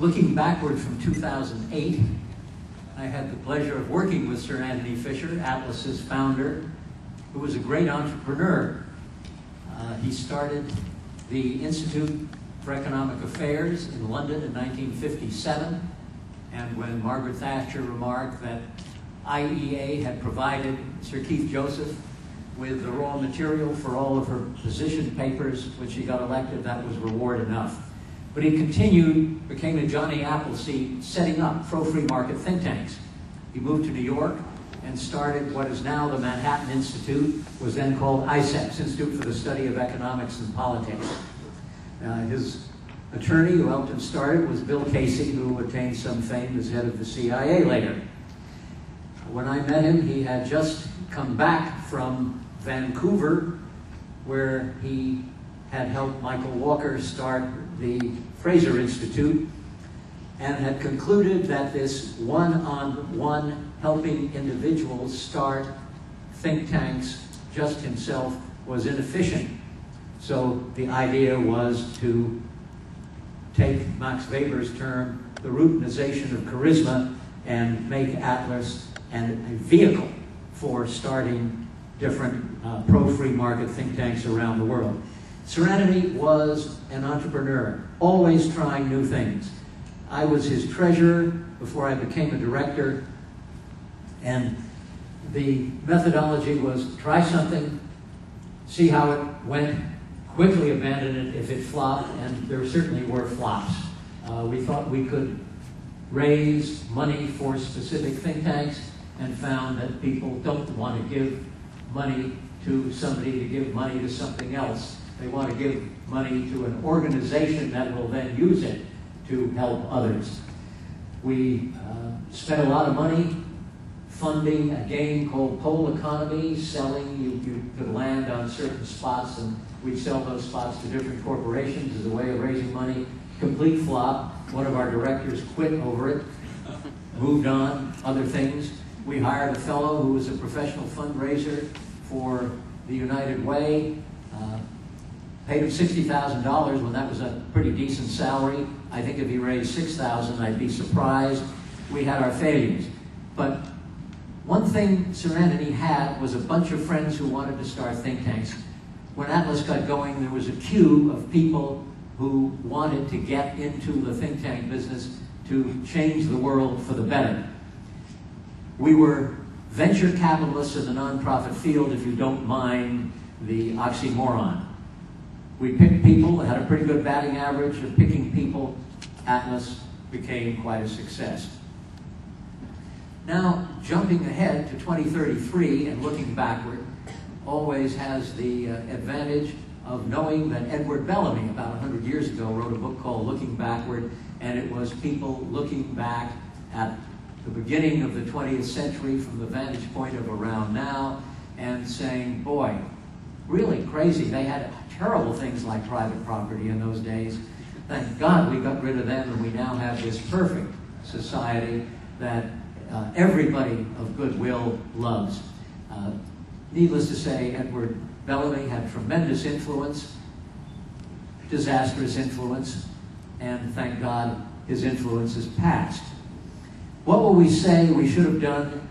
Looking backward from 2008, I had the pleasure of working with Sir Anthony Fisher, Atlas's founder, who was a great entrepreneur. He started the Institute for Economic Affairs in London in 1957, and when Margaret Thatcher remarked that IEA had provided Sir Keith Joseph with the raw material for all of her position papers when she got elected, that was reward enough. But he continued, became a Johnny Appleseed, setting up pro-free market think tanks. He moved to New York and started what is now the Manhattan Institute, was then called ISEPS, Institute for the Study of Economics and Politics. His attorney who helped him start it was Bill Casey, who attained some fame as head of the CIA later. When I met him, he had just come back from Vancouver, where he had helped Michael Walker start the Fraser Institute, and had concluded that this one-on-one helping individuals start think tanks just himself was inefficient. So the idea was to take Max Weber's term, the routinization of charisma, and make Atlas a vehicle for starting different pro-free market think tanks around the world. Serenity was an entrepreneur, always trying new things. I was his treasurer before I became a director, and the methodology was try something, see how it went, quickly abandon it if it flopped, and there certainly were flops. We thought we could raise money for specific think tanks and found that people don't want to give money to somebody to give money to something else. They want to give money to an organization that will then use it to help others. We spent a lot of money funding a game called Pole Economy, selling, you could land on certain spots and we'd sell those spots to different corporations as a way of raising money. Complete flop. One of our directors quit over it, moved on, other things. We hired a fellow who was a professional fundraiser for the United Way, paid him $60,000 when that was a pretty decent salary. I think if he raised $6,000, I'd be surprised. We had our failures. But one thing Serenity had was a bunch of friends who wanted to start think tanks. When Atlas got going, there was a queue of people who wanted to get into the think tank business to change the world for the better. We were venture capitalists in the nonprofit field, if you don't mind the oxymoron. We picked people that had a pretty good batting average of picking people. Atlas became quite a success. Now, jumping ahead to 2033 and looking backward always has the advantage of knowing that Edward Bellamy, about 100 years ago, wrote a book called Looking Backward, and it was people looking back at the beginning of the 20th century from the vantage point of around now and saying, boy, really crazy. They had terrible things like private property in those days. Thank God we got rid of them, and we now have this perfect society that everybody of goodwill loves. Needless to say, Edward Bellamy had tremendous influence, disastrous influence, and thank God his influence is past. What will we say we should have done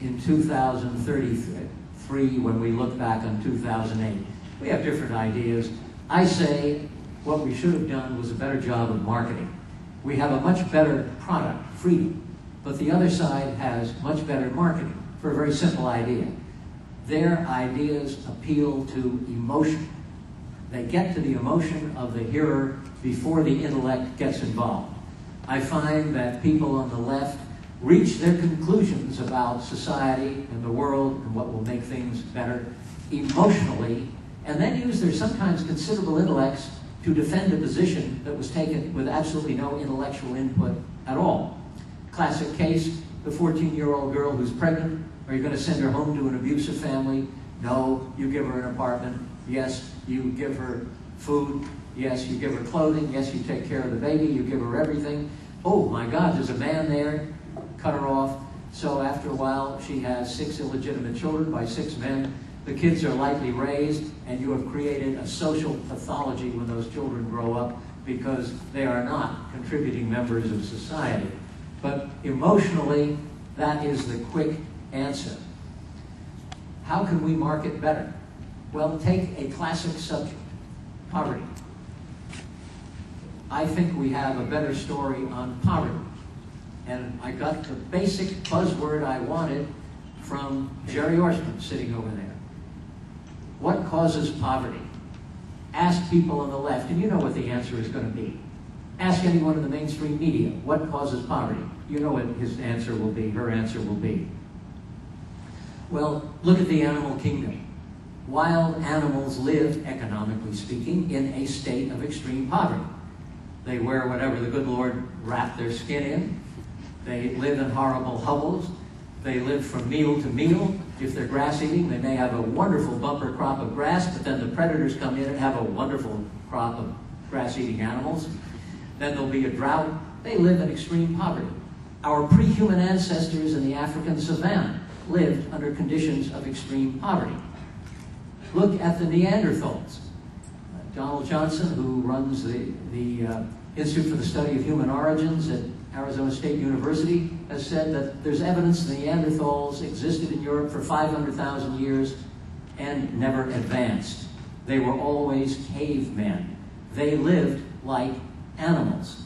in 2033 when we look back on 2008? We have different ideas. I say what we should have done was a better job of marketing. We have a much better product, freedom, but the other side has much better marketing for a very simple idea. Their ideas appeal to emotion. They get to the emotion of the hearer before the intellect gets involved. I find that people on the left reach their conclusions about society and the world and what will make things better emotionally, and then use their sometimes considerable intellects to defend a position that was taken with absolutely no intellectual input at all. Classic case, the 14-year-old girl who's pregnant. Are you going to send her home to an abusive family? No. You give her an apartment. Yes. You give her food. Yes. You give her clothing. Yes. You take care of the baby. You give her everything. Oh my God, there's a man there. Cut her off. So after a while, she has 6 illegitimate children by 6 men. The kids are lightly raised, and you have created a social pathology when those children grow up because they are not contributing members of society. But emotionally, that is the quick answer. How can we market better? Well, take a classic subject, poverty. I think we have a better story on poverty. And I got the basic buzzword I wanted from Jerry Orsman sitting over there. What causes poverty? Ask people on the left, and you know what the answer is going to be. Ask anyone in the mainstream media, what causes poverty? You know what his answer will be, her answer will be. Well, look at the animal kingdom. Wild animals live, economically speaking, in a state of extreme poverty. They wear whatever the good Lord wrapped their skin in. They live in horrible hovels. They live from meal to meal. If they're grass eating, they may have a wonderful bumper crop of grass, but then the predators come in and have a wonderful crop of grass eating animals. Then there'll be a drought. They live in extreme poverty. Our pre-human ancestors in the African savannah lived under conditions of extreme poverty. Look at the Neanderthals. Donald Johnson, who runs the Institute for the Study of Human Origins at Arizona State University, has said that there's evidence the Neanderthals existed in Europe for 500,000 years and never advanced. They were always cavemen. They lived like animals.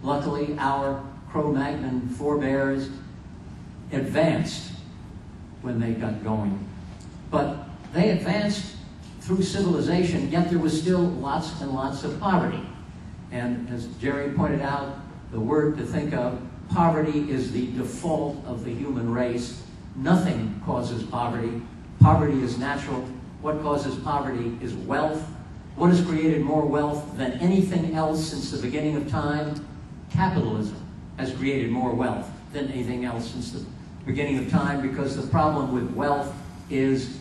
Luckily, our Cro-Magnon forebears advanced when they got going. But they advanced through civilization, yet there was still lots and lots of poverty. And as Jerry pointed out, the word to think of, poverty is the default of the human race. Nothing causes poverty. Poverty is natural. What causes poverty is wealth. What has created more wealth than anything else since the beginning of time? Capitalism has created more wealth than anything else since the beginning of time, because the problem with wealth is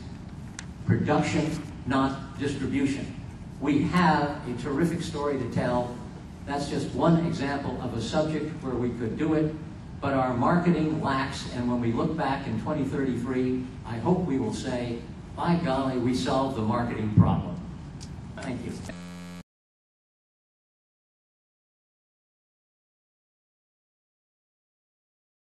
production, not distribution. We have a terrific story to tell. That's just one example of a subject where we could do it, but our marketing lacks, and when we look back in 2033, I hope we will say, by golly, we solved the marketing problem. Thank you.